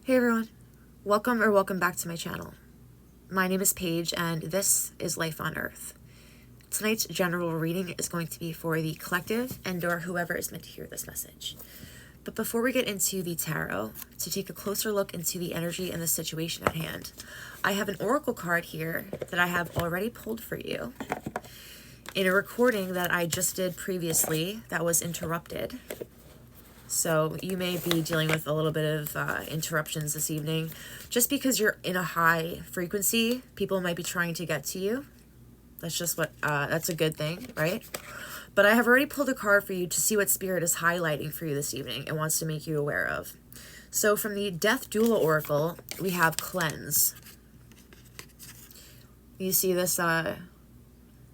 Hey everyone, welcome back to my channel. My name is Paige and this is Life on Earth. Tonight's general reading is going to be for the collective and or whoever is meant to hear this message. But before we get into the tarot, to take a closer look into the energy and the situation at hand, I have an oracle card here that I have already pulled for you in a recording that I just did previously that was interrupted. So you may be dealing with a little bit of interruptions this evening. Just because you're in a high frequency, people might be trying to get to you. That's just that's a good thing, right? But I have already pulled a card for you to see what Spirit is highlighting for you this evening and wants to make you aware of. So from the Death Doula Oracle, we have Cleanse. You see this,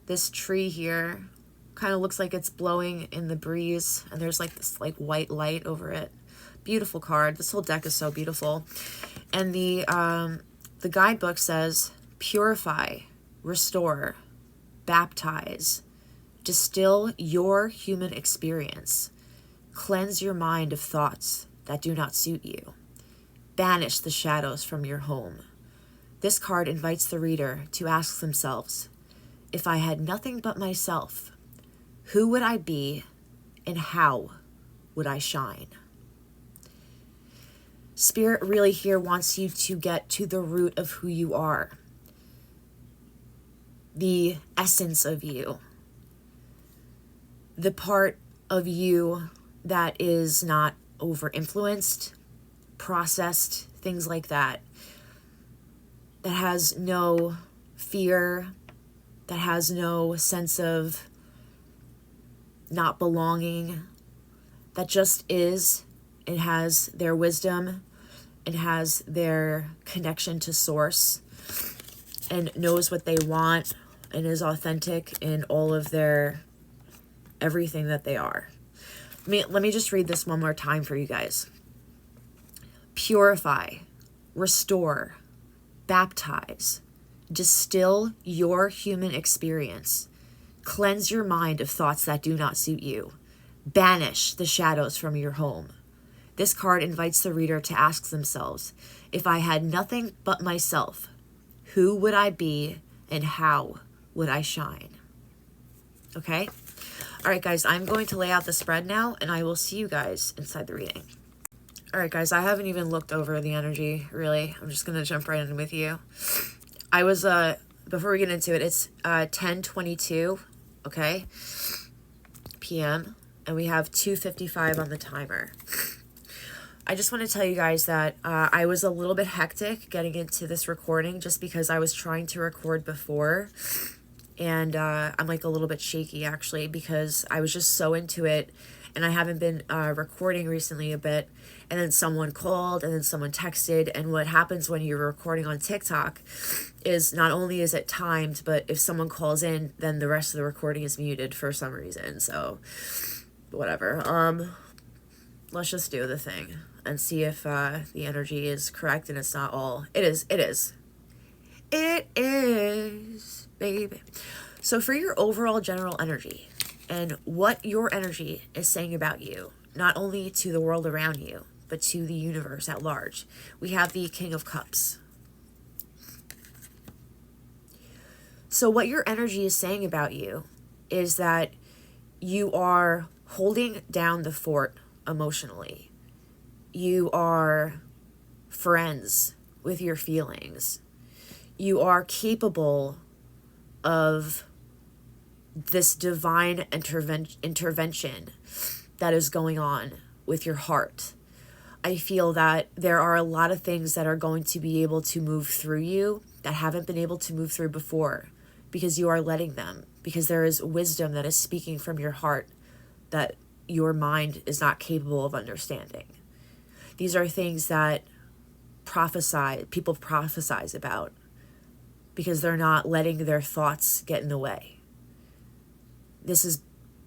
this tree here. Kind of looks like it's blowing in the breeze, and there's like this white light over it. Beautiful card. This whole deck is so beautiful. And the guidebook says purify, restore, baptize, distill your human experience, cleanse your mind of thoughts that do not suit you, banish the shadows from your home. This card invites the reader to ask themselves, if I had nothing but myself, who would I be and how would I shine? Spirit really here wants you to get to the root of who you are, the essence of you, the part of you that is not over-influenced, processed, things like that, that has no fear, that has no sense of not belonging, that just is. It has their wisdom, it has their connection to source, and knows what they want, and is authentic in all of their everything that they are. Let me just read this one more time for you guys. Purify, restore, baptize, distill your human experience, cleanse your mind of thoughts that do not suit you, banish the shadows from your home. This card invites the reader to ask themselves, if I had nothing but myself, who would I be and how would I shine? Okay? All right, guys, I'm going to lay out the spread now, and I will see you guys inside the reading. All right, guys, I haven't even looked over the energy, really. I'm just going to jump right in with you. I was, before we get into it, it's 10:22, okay, p.m., and we have 2:55 on the timer. I just want to tell you guys that I was a little bit hectic getting into this recording just because I was trying to record before, and I'm like a little bit shaky actually because I was just so into it, and I haven't been recording recently a bit, and then someone called, and then someone texted, and what happens when you're recording on TikTok is not only is it timed, but if someone calls in, then the rest of the recording is muted for some reason, so whatever. Let's just do the thing and see if the energy is correct, and it's not all. It is, baby. So for your overall general energy and what your energy is saying about you, not only to the world around you, but to the universe at large, we have the King of Cups. So what your energy is saying about you is that you are holding down the fort emotionally. You are friends with your feelings. You are capable of this divine intervention that is going on with your heart. I feel that there are a lot of things that are going to be able to move through you that haven't been able to move through before because you are letting them, because there is wisdom that is speaking from your heart that your mind is not capable of understanding. These are things that people prophesize about because they're not letting their thoughts get in the way. This is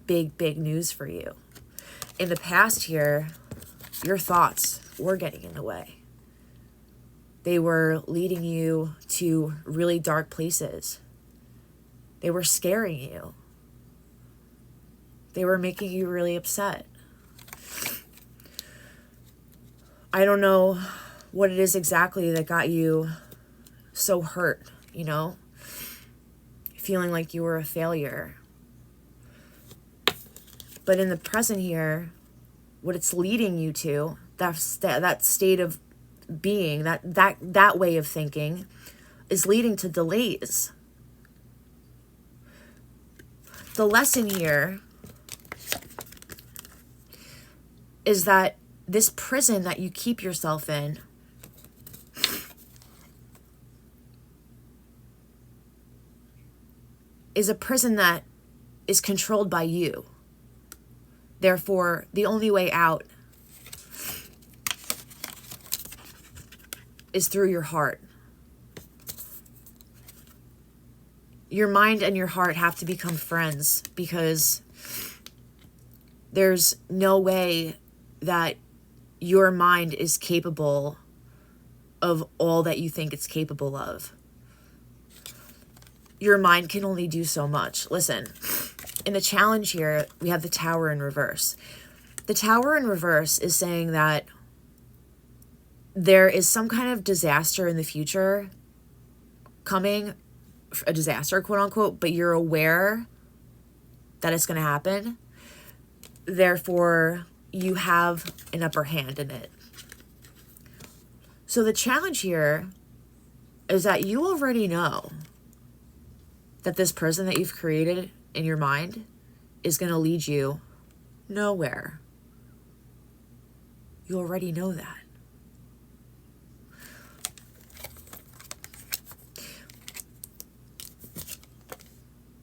big, big news for you. In the past here, your thoughts were getting in the way. They were leading you to really dark places. They were scaring you. They were making you really upset. I don't know what it is exactly that got you so hurt, you know, feeling like you were a failure. But in the present here, what it's leading you to, that state of being, that way of thinking, is leading to delays. The lesson here is that this prison that you keep yourself in is a prison that is controlled by you. Therefore, the only way out is through your heart. Your mind and your heart have to become friends, because there's no way that your mind is capable of all that you think it's capable of. Your mind can only do so much. Listen, in the challenge here, we have the Tower in reverse. The Tower in reverse is saying that there is some kind of disaster in the future coming, a disaster, quote unquote, but you're aware that it's going to happen. Therefore, you have an upper hand in it. So the challenge here is that you already know that this prison that you've created in your mind is going to lead you nowhere. You already know that.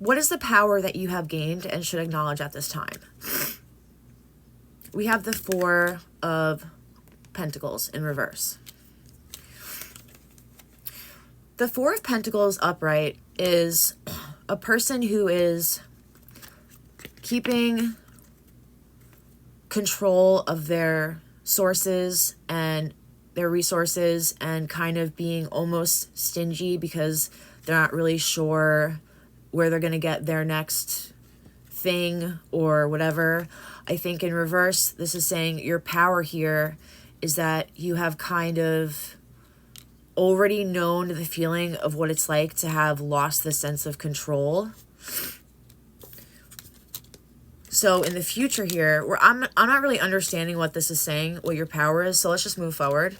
What is the power that you have gained and should acknowledge at this time? We have the Four of Pentacles in reverse. The Four of Pentacles upright is a person who is keeping control of their sources and their resources, and kind of being almost stingy because they're not really sure where they're going to get their next thing or whatever. I think in reverse, this is saying your power here is that you have kind of already known the feeling of what it's like to have lost the sense of control. So in the future here, where I'm not really understanding what this is saying, what your power is, so let's just move forward.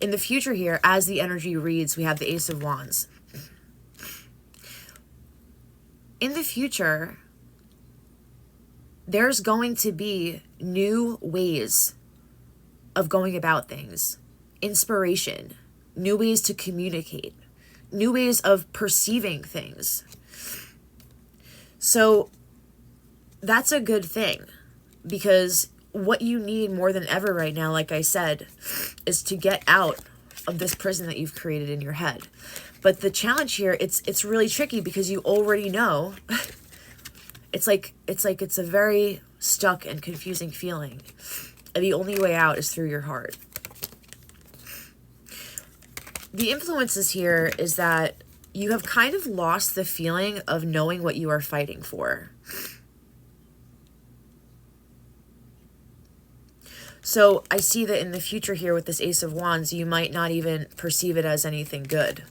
In the future here, as the energy reads, we have the Ace of Wands. In the future, there's going to be new ways of going about things, inspiration, new ways to communicate, new ways of perceiving things. So that's a good thing, because what you need more than ever right now, like I said, is to get out of this prison that you've created in your head. But the challenge here, it's really tricky because you already know. It's a very stuck and confusing feeling. And the only way out is through your heart. The influences here is that you have kind of lost the feeling of knowing what you are fighting for. So I see that in the future here with this Ace of Wands, you might not even perceive it as anything good.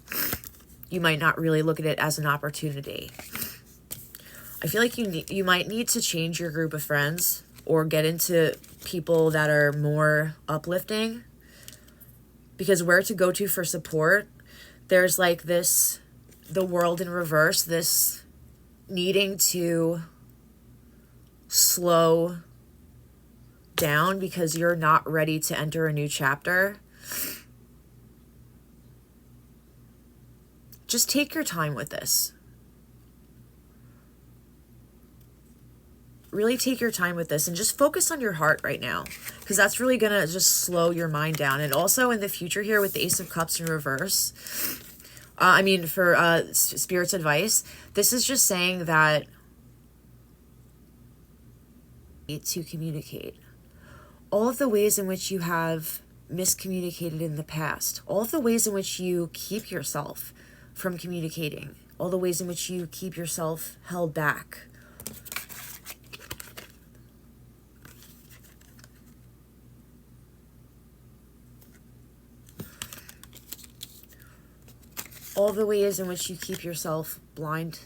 You might not really look at it as an opportunity. I feel like you might need to change your group of friends or get into people that are more uplifting. Because where to go to for support, there's like this, the world in reverse, this needing to slow down because you're not ready to enter a new chapter. Just take your time with this. Really take your time with this and just focus on your heart right now, because that's really going to just slow your mind down. And also in the future here with the Ace of Cups in reverse, for Spirit's advice, this is just saying that to communicate. All of the ways in which you have miscommunicated in the past, all of the ways in which you keep yourself from communicating, all the ways in which you keep yourself held back. all the ways in which you keep yourself blind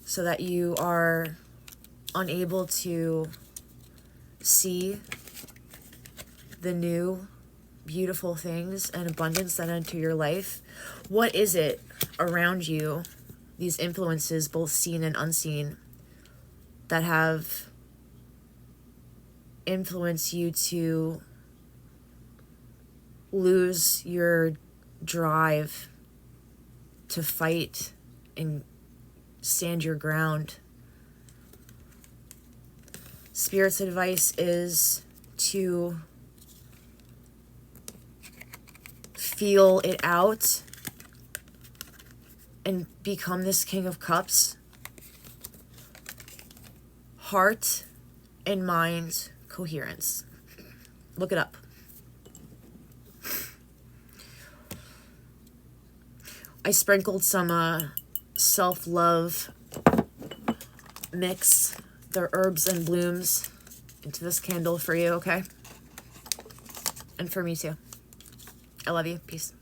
so that you are unable to see the new beautiful things and abundance that enter your life. What is it around you, these influences, both seen and unseen, that have influenced you to lose your drive to fight and stand your ground? Spirit's advice is to feel it out and become this King of Cups. Heart and mind coherence. Look it up. I sprinkled some self-love mix, the herbs and blooms, into this candle for you, okay? And for me too. I love you. Peace.